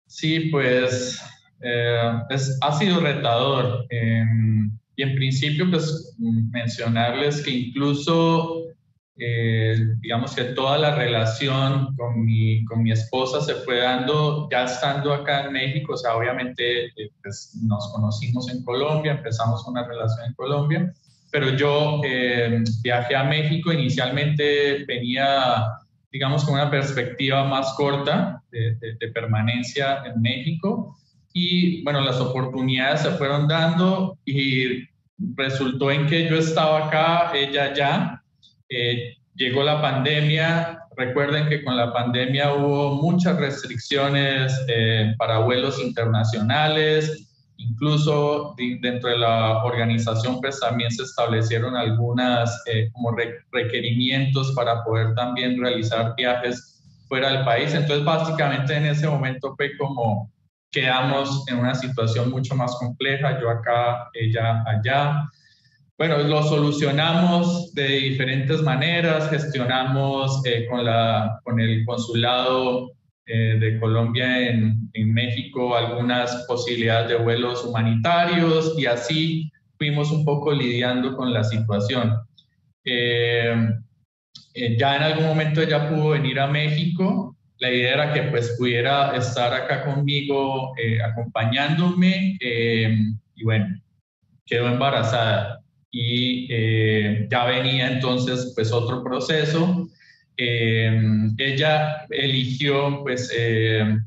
Sí, pues ha sido retador. Y en principio, pues mencionarles que incluso... digamos que toda la relación con mi esposa se fue dando ya estando acá en México. O sea, obviamente pues nos conocimos en Colombia, empezamos una relación en Colombia, pero yo viajé a México. Inicialmente venía, digamos, con una perspectiva más corta de permanencia en México, y bueno, las oportunidades se fueron dando y resultó en que yo estaba acá, ella allá. Llegó la pandemia. Recuerden que con la pandemia hubo muchas restricciones para vuelos internacionales. Incluso dentro de la organización pues también se establecieron algunas como requerimientos para poder también realizar viajes fuera del país. Entonces básicamente en ese momento fue como quedamos en una situación mucho más compleja, yo acá, ella allá. Bueno, lo solucionamos de diferentes maneras, gestionamos con el consulado de Colombia en México algunas posibilidades de vuelos humanitarios, y así fuimos un poco lidiando con la situación. Ya en algún momento ella pudo venir a México. La idea era que pues pudiera estar acá conmigo acompañándome y bueno, quedó embarazada y ya venía entonces pues otro proceso. Ella eligió pues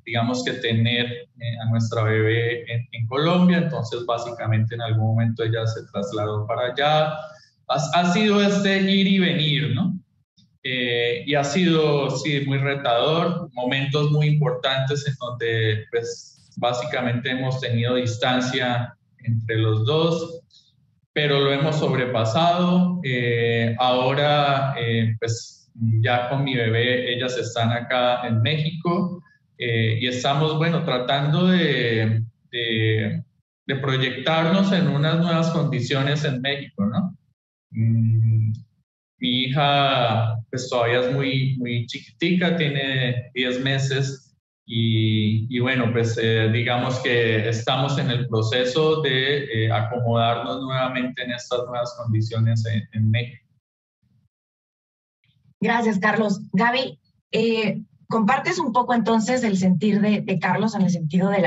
digamos que tener a nuestra bebé en Colombia, entonces básicamente en algún momento ella se trasladó para allá. Ha sido este ir y venir, ¿no? Y ha sido, sí, muy retador, momentos muy importantes en donde pues básicamente hemos tenido distancia entre los dos, pero lo hemos sobrepasado. Ahora pues ya con mi bebé, ellas están acá en México y estamos, bueno, tratando de proyectarnos en unas nuevas condiciones en México, ¿no? Mi hija pues todavía es muy chiquitica, tiene 10 meses y bueno, pues digamos que estamos en el proceso de acomodarnos nuevamente en estas nuevas condiciones en México. Gracias, Carlos. Gaby, compartes un poco entonces el sentir de Carlos en el sentido de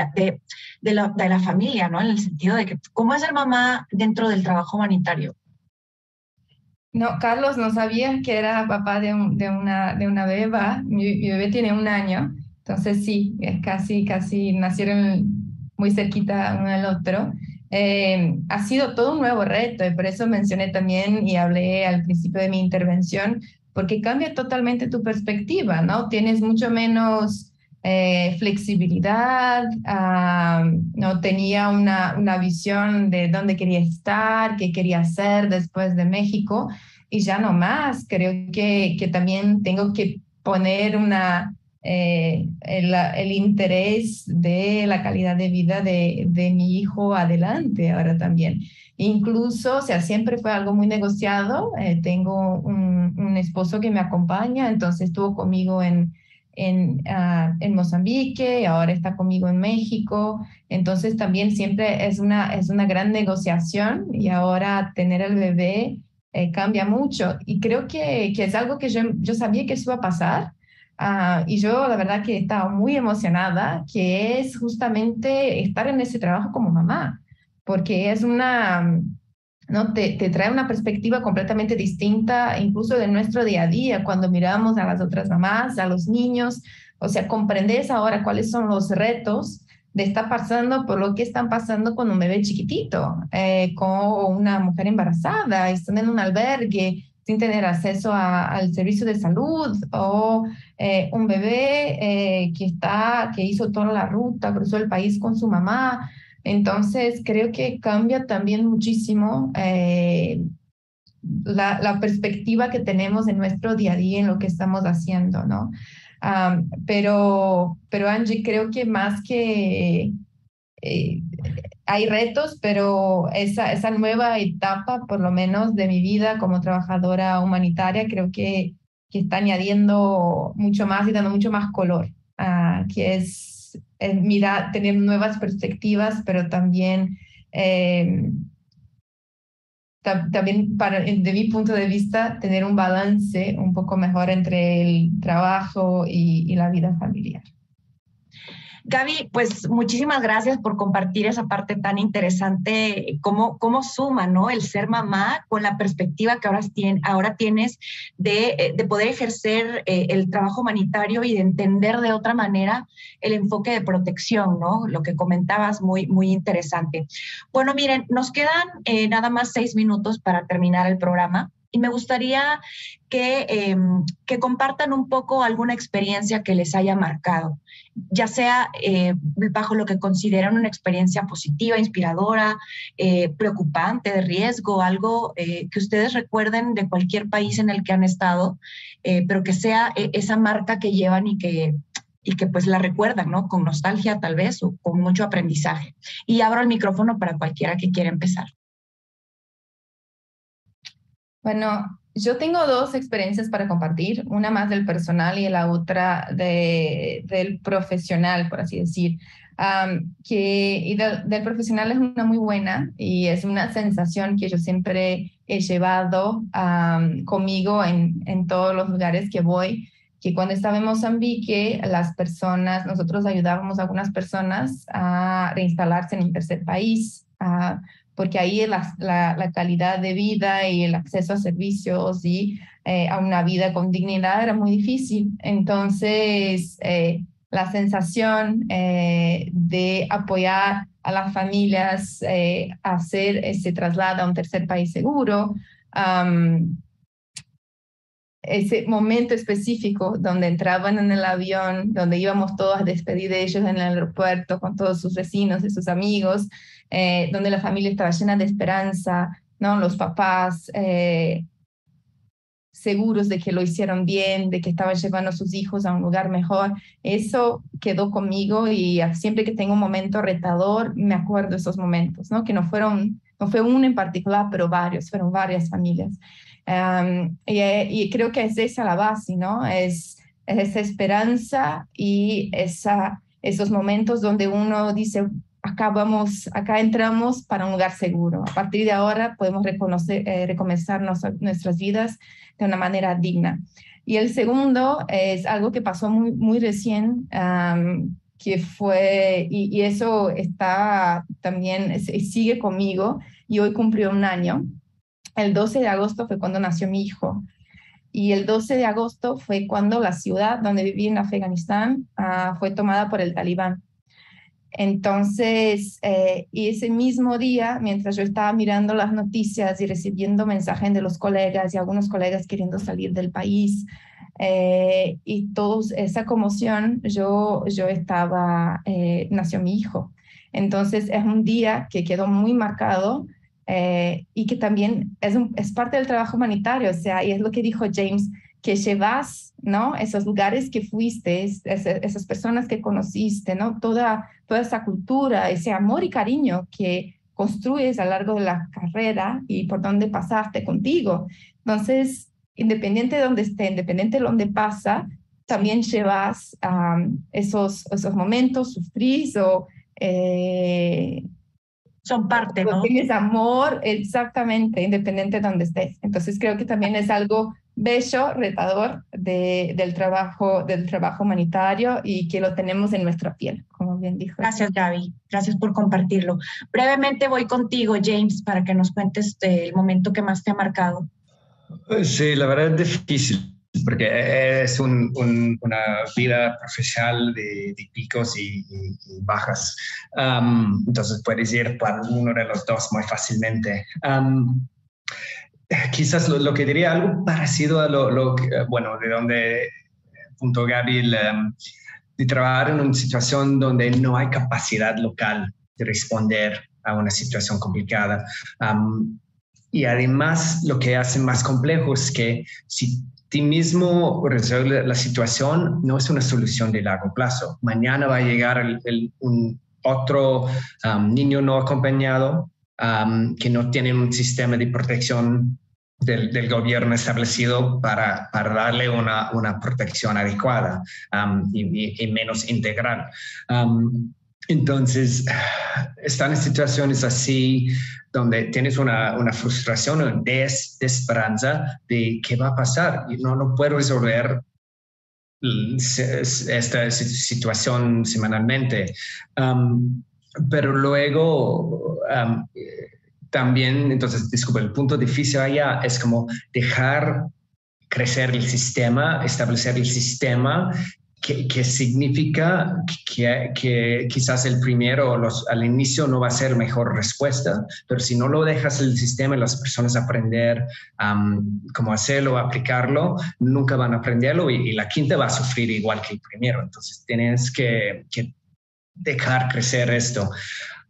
la familia, ¿no? En el sentido de que cómo es ser mamá dentro del trabajo humanitario. No, Carlos no sabía que era papá de una beba. Mi bebé tiene 1 año, entonces sí, es casi nacieron muy cerquita uno del otro. Ha sido todo un nuevo reto y por eso mencioné también y hablé al principio de mi intervención, porque cambia totalmente tu perspectiva, ¿no? Tienes mucho menos flexibilidad, no tenía una visión de dónde quería estar, qué quería hacer después de México y ya no más. Creo que también tengo que poner el interés de la calidad de vida de mi hijo adelante ahora también. Incluso, o sea, siempre fue algo muy negociado. Tengo un esposo que me acompaña, entonces estuvo conmigo en Mozambique y ahora está conmigo en México. Entonces también siempre es una gran negociación y ahora tener el bebé cambia mucho. Y creo que es algo que yo sabía que eso iba a pasar. Y yo la verdad que estaba muy emocionada, que es justamente estar en ese trabajo como mamá, porque es ¿no? Te trae una perspectiva completamente distinta, incluso de nuestro día a día, cuando miramos a las otras mamás, a los niños, o sea, comprendes ahora cuáles son los retos de estar pasando por lo que están pasando con un bebé chiquitito, con una mujer embarazada, están en un albergue sin tener acceso al servicio de salud, o un bebé que hizo toda la ruta, cruzó el país con su mamá. Entonces, creo que cambia también muchísimo la perspectiva que tenemos en nuestro día a día, en lo que estamos haciendo, ¿no? Pero Angie, creo que más que hay retos, pero esa nueva etapa, por lo menos de mi vida como trabajadora humanitaria, creo que está añadiendo mucho más y dando mucho más color, que es tener nuevas perspectivas, pero también también de mi punto de vista, tener un balance un poco mejor entre el trabajo y la vida familiar. Gaby, pues muchísimas gracias por compartir esa parte tan interesante, cómo suma, ¿no? El ser mamá con la perspectiva que ahora tienes de poder ejercer el trabajo humanitario y de entender de otra manera el enfoque de protección, ¿no? Lo que comentabas, muy interesante. Bueno, miren, nos quedan nada más 6 minutos para terminar el programa. Y me gustaría que compartan un poco alguna experiencia que les haya marcado, ya sea bajo lo que consideran una experiencia positiva, inspiradora, preocupante, de riesgo, algo que ustedes recuerden de cualquier país en el que han estado, pero que sea esa marca que llevan y que pues la recuerdan, ¿no? Con nostalgia tal vez o con mucho aprendizaje. Y abro el micrófono para cualquiera que quiera empezar. Bueno, Yo tengo dos experiencias para compartir, una más del personal y la otra del profesional, por así decir. Del profesional es una muy buena y es una sensación que yo siempre he llevado conmigo en todos los lugares que voy, que cuando estaba en Mozambique, nosotros ayudábamos a algunas personas a reinstalarse en el tercer país, porque ahí la calidad de vida y el acceso a servicios y a una vida con dignidad era muy difícil. Entonces, la sensación de apoyar a las familias a hacer ese traslado a un tercer país seguro, ese momento específico donde entraban en el avión, donde íbamos todos a despedir de ellos en el aeropuerto con todos sus vecinos y sus amigos, donde la familia estaba llena de esperanza, ¿no? Los papás seguros de que lo hicieron bien, de que estaban llevando a sus hijos a un lugar mejor. Eso quedó conmigo y siempre que tengo un momento retador, me acuerdo de esos momentos, ¿no? Que no fue uno en particular, pero fueron varias familias. Y creo que es esa la base, ¿no? Es esa esperanza y esos momentos donde uno dice, acá entramos para un lugar seguro. A partir de ahora podemos recomenzar nuestras vidas de una manera digna. Y el segundo es algo que pasó muy, muy recién, que fue, y eso está también, sigue conmigo, y hoy cumplió un año. El 12 de agosto fue cuando nació mi hijo. Y el 12 de agosto fue cuando la ciudad donde viví en Afganistán fue tomada por el Talibán. Entonces, y ese mismo día, mientras yo estaba mirando las noticias y recibiendo mensajes de los colegas y algunos colegas queriendo salir del país, y toda esa conmoción, nació mi hijo. Entonces, es un día que quedó muy marcado y que también es parte del trabajo humanitario, o sea, y es lo que dijo James, que llevas, ¿no? Esos lugares que fuiste, esas personas que conociste, ¿no? Toda esa cultura, ese amor y cariño que construyes a lo largo de la carrera y por donde pasaste contigo. Entonces, independiente de donde esté, independiente de donde pasa, también llevas esos momentos, sufrís o... son parte, ¿no? Tienes amor, exactamente, independiente de donde estés. Entonces, creo que también es algo bello, retador del trabajo humanitario y que lo tenemos en nuestra piel, como bien dijo. Gracias, Gaby. Gracias por compartirlo. Brevemente voy contigo, James, para que nos cuentes el momento que más te ha marcado. Sí, la verdad es difícil, porque es una vida profesional de picos y bajas. Entonces puedes ir para uno de los dos muy fácilmente. Quizás lo que diría algo parecido a de donde punto Gaby, de trabajar en una situación donde no hay capacidad local de responder a una situación complicada. Y además lo que hace más complejo es que si ti mismo resuelve la situación, no es una solución de largo plazo. Mañana va a llegar un otro niño no acompañado que no tiene un sistema de protección del gobierno establecido para darle una protección adecuada y menos integral. Entonces, están en situaciones así donde tienes una frustración o desesperanza de qué va a pasar. No puedo resolver esta situación semanalmente. Pero luego también, entonces, disculpe, el punto difícil allá es como dejar crecer el sistema, establecer el sistema, que significa que quizás el primero al inicio no va a ser mejor respuesta, pero si no lo dejas el sistema y las personas aprender cómo hacerlo, aplicarlo, nunca van a aprenderlo y la quinta va a sufrir igual que el primero. Entonces tienes que dejar crecer esto.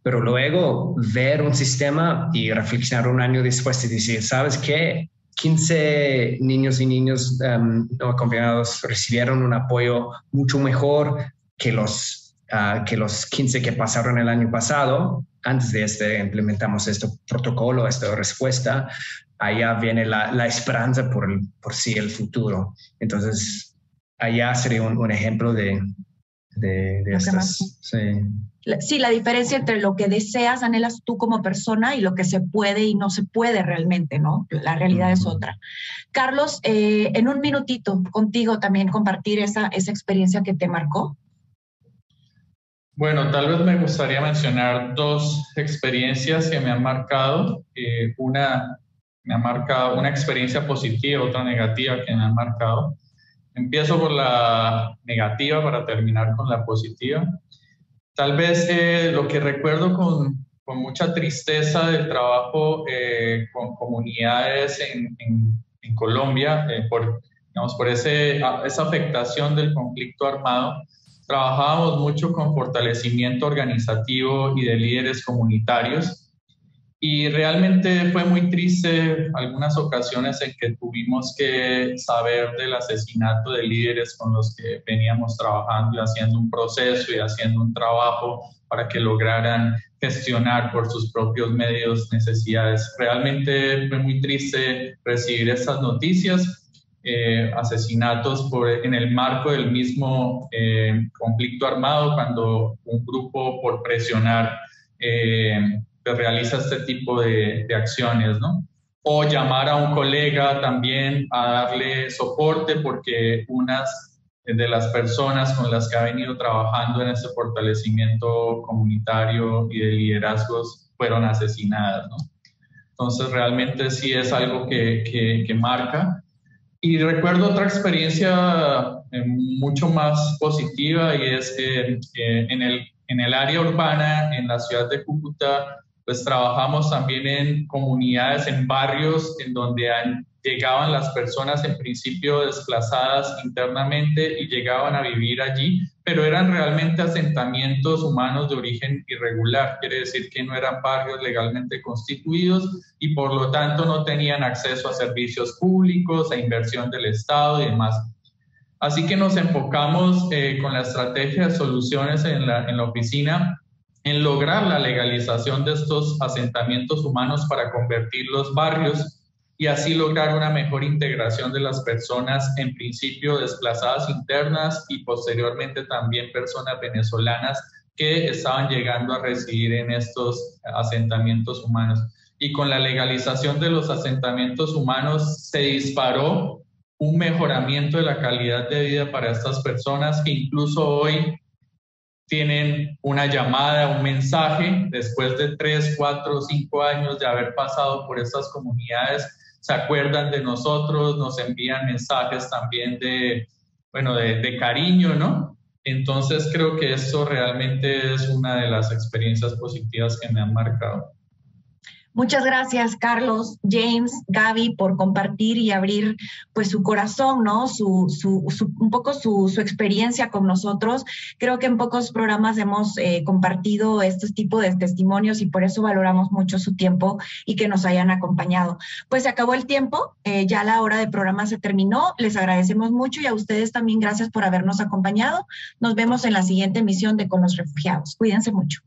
Pero luego ver un sistema y reflexionar un año después y decir, ¿sabes qué? 15 niños y niñas no acompañados recibieron un apoyo mucho mejor que los 15 que pasaron el año pasado, antes de implementamos este protocolo, esta respuesta, allá viene la esperanza por sí el futuro. Entonces, allá sería un ejemplo de estas. Sí, la diferencia entre lo que deseas, anhelas tú como persona y lo que se puede y no se puede realmente, ¿no? La realidad es otra. Carlos, en un minutito contigo también compartir esa experiencia que te marcó. Bueno, tal vez me gustaría mencionar dos experiencias que me han marcado. Una me ha marcado una experiencia positiva, otra negativa que me han marcado. Empiezo por la negativa para terminar con la positiva. Tal vez lo que recuerdo con mucha tristeza del trabajo con comunidades en Colombia, por esa afectación del conflicto armado, trabajábamos mucho con fortalecimiento organizativo y de líderes comunitarios. Y realmente fue muy triste algunas ocasiones en que tuvimos que saber del asesinato de líderes con los que veníamos trabajando y haciendo un proceso y haciendo un trabajo para que lograran gestionar por sus propios medios necesidades. Realmente fue muy triste recibir estas noticias, asesinatos en el marco del mismo conflicto armado, cuando un grupo por presionar realiza este tipo de acciones, ¿no? O llamar a un colega también a darle soporte porque unas de las personas con las que ha venido trabajando en este fortalecimiento comunitario y de liderazgos fueron asesinadas, ¿no? Entonces realmente sí es algo que marca. Y recuerdo otra experiencia mucho más positiva y es en el área urbana, en la ciudad de Cúcuta, pues trabajamos también en comunidades, en barrios en donde llegaban las personas en principio desplazadas internamente y llegaban a vivir allí, pero eran realmente asentamientos humanos de origen irregular, quiere decir que no eran barrios legalmente constituidos y por lo tanto no tenían acceso a servicios públicos, a inversión del Estado y demás. Así que nos enfocamos con la estrategia de soluciones en la oficina en lograr la legalización de estos asentamientos humanos para convertir los barrios y así lograr una mejor integración de las personas, en principio desplazadas internas y posteriormente también personas venezolanas que estaban llegando a residir en estos asentamientos humanos. Y con la legalización de los asentamientos humanos se disparó un mejoramiento de la calidad de vida para estas personas que incluso hoy tienen una llamada, un mensaje, después de 3, 4, 5 años de haber pasado por estas comunidades, se acuerdan de nosotros, nos envían mensajes también de cariño, ¿no? Entonces creo que esto realmente es una de las experiencias positivas que me han marcado. Muchas gracias, Carlos, James, Gaby, por compartir y abrir pues su corazón, ¿no? Un poco su experiencia con nosotros. Creo que en pocos programas hemos compartido este tipo de testimonios y por eso valoramos mucho su tiempo y que nos hayan acompañado. Pues se acabó el tiempo, ya la hora de programa se terminó. Les agradecemos mucho y a ustedes también gracias por habernos acompañado. Nos vemos en la siguiente emisión de Con los Refugiados. Cuídense mucho.